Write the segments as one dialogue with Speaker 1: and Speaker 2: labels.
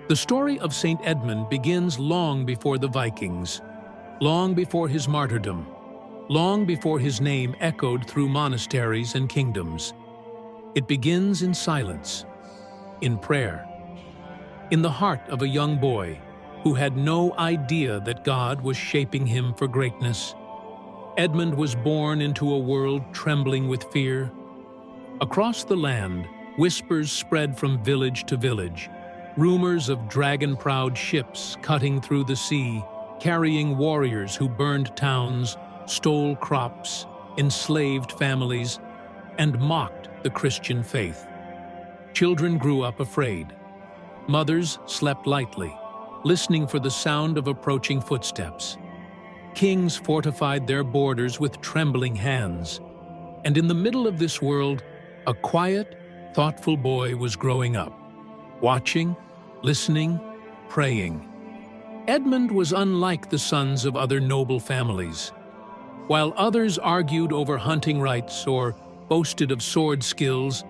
Speaker 1: The story of Saint Edmund begins long before the Vikings, long before his martyrdom, long before his name echoed through monasteries and kingdoms. It begins in silence, in prayer, in the heart of a young boy who had no idea that God was shaping him for greatness. Edmund was born into a world trembling with fear. Across the land, whispers spread from village to village, rumors of dragon-prowed ships cutting through the sea, carrying warriors who burned towns, stole crops, enslaved families, and mocked the Christian faith. Children grew up afraid. Mothers slept lightly, listening for the sound of approaching footsteps. Kings fortified their borders with trembling hands. And in the middle of this world, a quiet, thoughtful boy was growing up, watching, listening, praying. Edmund was unlike the sons of other noble families. While others argued over hunting rights or boasted of sword skills,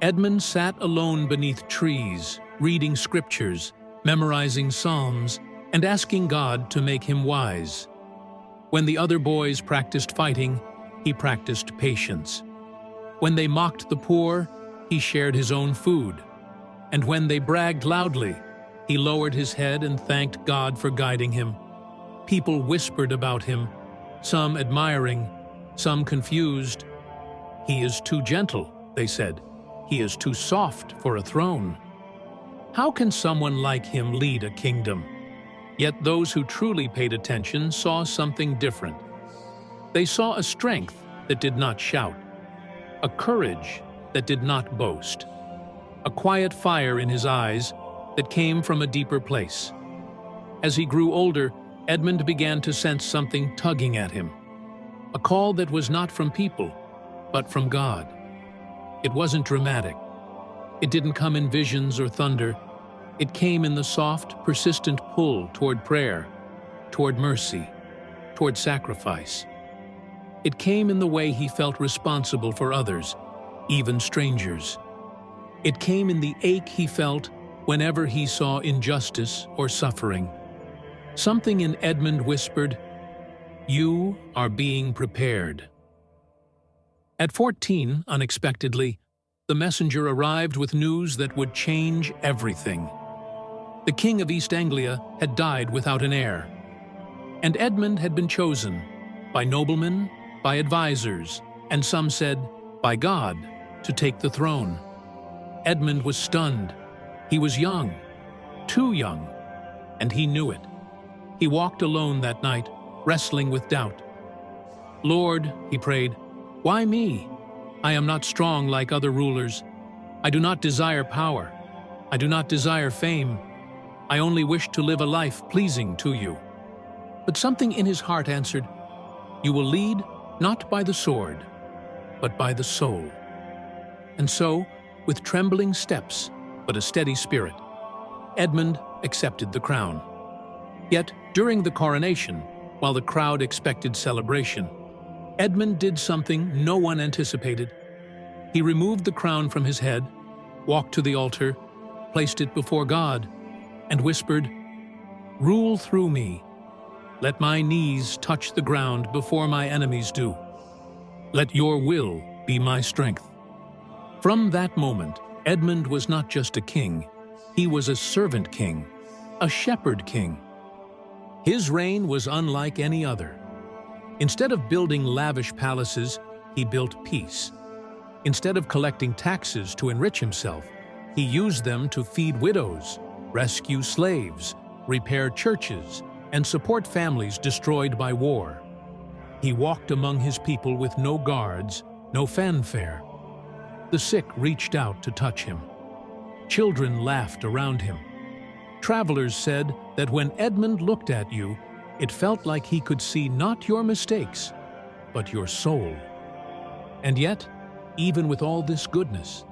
Speaker 1: Edmund sat alone beneath trees, reading scriptures, memorizing psalms, and asking God to make him wise. When the other boys practiced fighting, he practiced patience. When they mocked the poor, he shared his own food. And when they bragged loudly, he lowered his head and thanked God for guiding him. People whispered about him, some admiring, some confused. "He is too gentle," they said. "He is too soft for a throne. How can someone like him lead a kingdom?" Yet those who truly paid attention saw something different. They saw a strength that did not shout, a courage that did not boast, a quiet fire in his eyes that came from a deeper place. As he grew older, Edmund began to sense something tugging at him, a call that was not from people, but from God. It wasn't dramatic. It didn't come in visions or thunder. It came in the soft, persistent pull toward prayer, toward mercy, toward sacrifice. It came in the way he felt responsible for others, even strangers. It came in the ache he felt whenever he saw injustice or suffering. Something in Edmund whispered, "You are being prepared." At 14, unexpectedly, the messenger arrived with news that would change everything. The King of East Anglia had died without an heir, and Edmund had been chosen by noblemen, by advisors, and some said, by God, to take the throne. Edmund was stunned. He was young, too young, and he knew it. He walked alone that night, wrestling with doubt. "Lord," he prayed, "why me? I am not strong like other rulers. I do not desire power. I do not desire fame. I only wish to live a life pleasing to you." But something in his heart answered, "You will lead not by the sword, but by the soul." And so, with trembling steps, but a steady spirit, Edmund accepted the crown. Yet, during the coronation, while the crowd expected celebration, Edmund did something no one anticipated. He removed the crown from his head, walked to the altar, placed it before God, and whispered, "Rule through me. Let my knees touch the ground before my enemies do. Let your will be my strength." From that moment, Edmund was not just a king, he was a servant king, a shepherd king. His reign was unlike any other. Instead of building lavish palaces, he built peace. Instead of collecting taxes to enrich himself, he used them to feed widows, rescue slaves, repair churches, and support families destroyed by war. He walked among his people with no guards, no fanfare. The sick reached out to touch him. Children laughed around him. Travelers said that when Edmund looked at you, it felt like he could see not your mistakes, but your soul. And yet, even with all this goodness,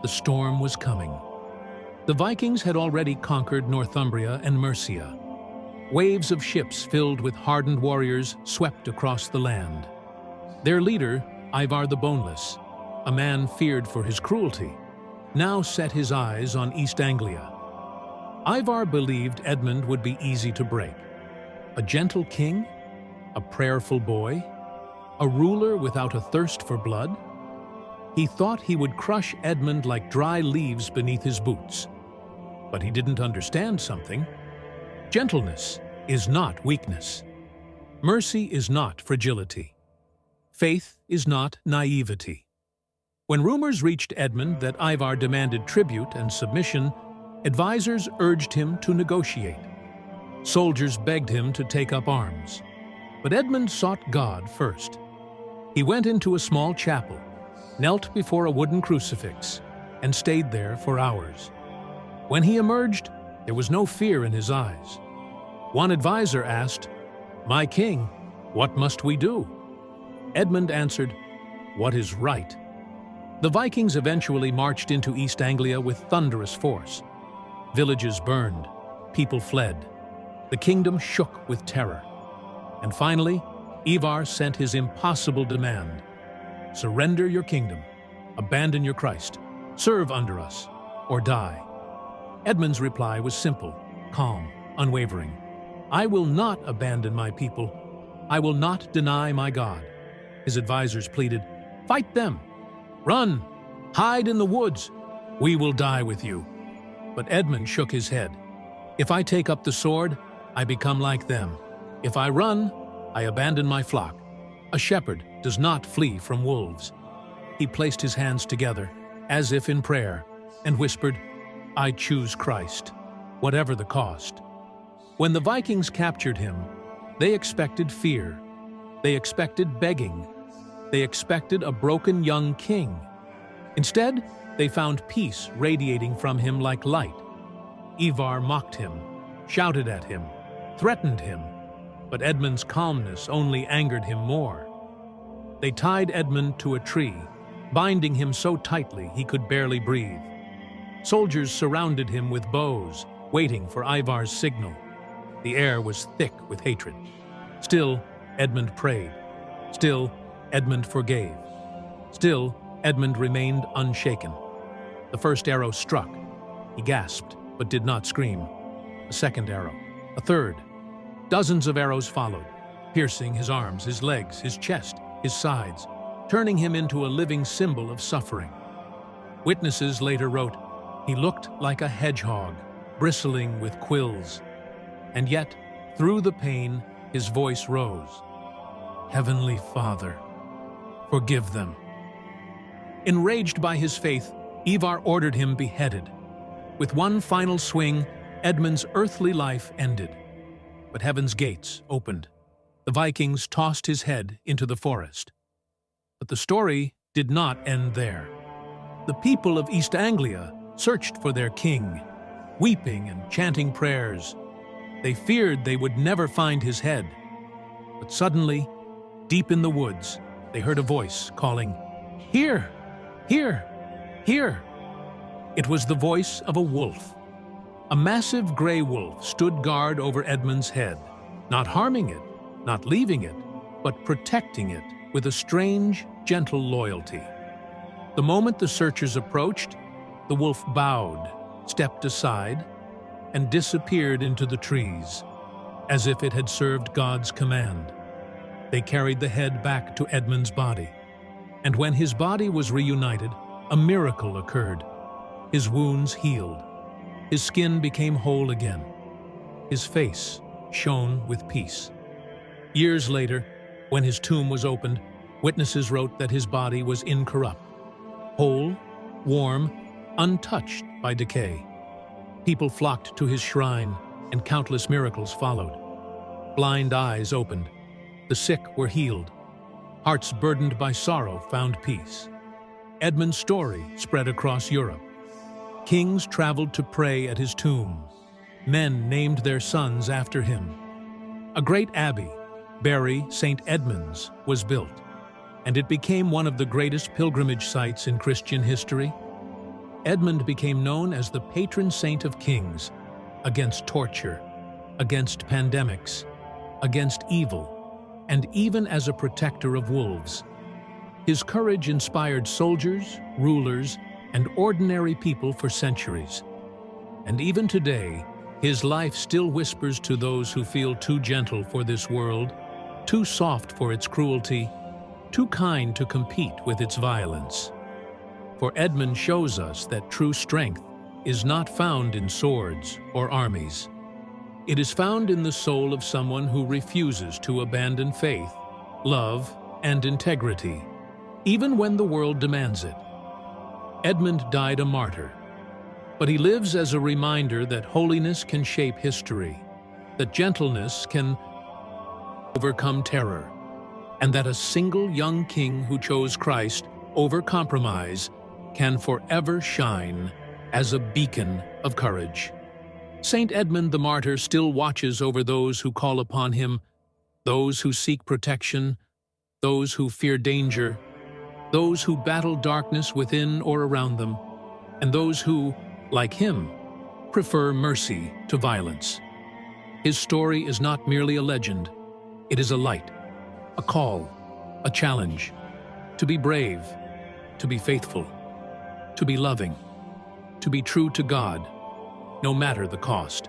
Speaker 1: the storm was coming. The Vikings had already conquered Northumbria and Mercia. Waves of ships filled with hardened warriors swept across the land. Their leader, Ivar the Boneless, a man feared for his cruelty, now set his eyes on East Anglia. Ivar believed Edmund would be easy to break. A gentle king? A prayerful boy? A ruler without a thirst for blood? He thought he would crush Edmund like dry leaves beneath his boots. But he didn't understand something. Gentleness is not weakness. Mercy is not fragility. Faith is not naivety. When rumors reached Edmund that Ivar demanded tribute and submission, advisors urged him to negotiate. Soldiers begged him to take up arms. But Edmund sought God first. He went into a small chapel, knelt before a wooden crucifix, and stayed there for hours. When he emerged, there was no fear in his eyes. One advisor asked, "My king, what must we do?" Edmund answered, "What is right?" The Vikings eventually marched into East Anglia with thunderous force. Villages burned, people fled. The kingdom shook with terror. And finally, Ivar sent his impossible demand: surrender your kingdom, abandon your Christ, serve under us, or die. Edmund's reply was simple, calm, unwavering. "I will not abandon my people. I will not deny my God." His advisors pleaded, "Fight them! Run! Hide in the woods! We will die with you." But Edmund shook his head. "If I take up the sword, I become like them. If I run, I abandon my flock. A shepherd does not flee from wolves." He placed his hands together, as if in prayer, and whispered, "I choose Christ, whatever the cost." When the Vikings captured him, they expected fear. They expected begging. They expected a broken young king. Instead, they found peace radiating from him like light. Ivar mocked him, shouted at him, threatened him, but Edmund's calmness only angered him more. They tied Edmund to a tree, binding him so tightly he could barely breathe. Soldiers surrounded him with bows, waiting for Ivar's signal. The air was thick with hatred. Still, Edmund prayed. Still, Edmund forgave. Still, Edmund remained unshaken. The first arrow struck. He gasped, but did not scream. A second arrow. A third. Dozens of arrows followed, piercing his arms, his legs, his chest, his sides, turning him into a living symbol of suffering. Witnesses later wrote, "He looked like a hedgehog, bristling with quills." And yet, through the pain, his voice rose. "Heavenly Father, forgive them." Enraged by his faith, Ivar ordered him beheaded. With one final swing, Edmund's earthly life ended. But heaven's gates opened. The Vikings tossed his head into the forest. But the story did not end there. The people of East Anglia searched for their king, weeping and chanting prayers. They feared they would never find his head. But suddenly, deep in the woods, they heard a voice calling, "Here! Here! Here!" It was the voice of a wolf. A massive gray wolf stood guard over Edmund's head, not harming it, not leaving it, but protecting it with a strange, gentle loyalty. The moment the searchers approached, the wolf bowed, stepped aside, and disappeared into the trees, as if it had served God's command. They carried the head back to Edmund's body, and when his body was reunited, a miracle occurred. His wounds healed. His skin became whole again. His face shone with peace. Years later, when his tomb was opened, witnesses wrote that his body was incorrupt, whole, warm, untouched by decay. People flocked to his shrine, and countless miracles followed. Blind eyes opened. The sick were healed. Hearts burdened by sorrow found peace. Edmund's story spread across Europe. Kings traveled to pray at his tomb. Men named their sons after him. A great abbey, Bury Saint Edmund's, was built, and it became one of the greatest pilgrimage sites in Christian history. Edmund became known as the patron saint of kings, against torture, against pandemics, against evil, and even as a protector of wolves. His courage inspired soldiers, rulers, and ordinary people for centuries. And even today, His life still whispers to those who feel too gentle for this world, too soft for its cruelty, too kind to compete with its violence. For Edmund shows us that true strength is not found in swords or armies. It is found in the soul of someone who refuses to abandon faith, love, and integrity, even when the world demands it. Edmund died a martyr, but he lives as a reminder that holiness can shape history, that gentleness can overcome terror, and that a single young king who chose Christ over compromise can forever shine as a beacon of courage. Saint Edmund the Martyr still watches over those who call upon him, those who seek protection, those who fear danger, those who battle darkness within or around them, and those who, like him, prefer mercy to violence. His story is not merely a legend, it is a light, a call, a challenge, to be brave, to be faithful, to be loving, to be true to God, no matter the cost.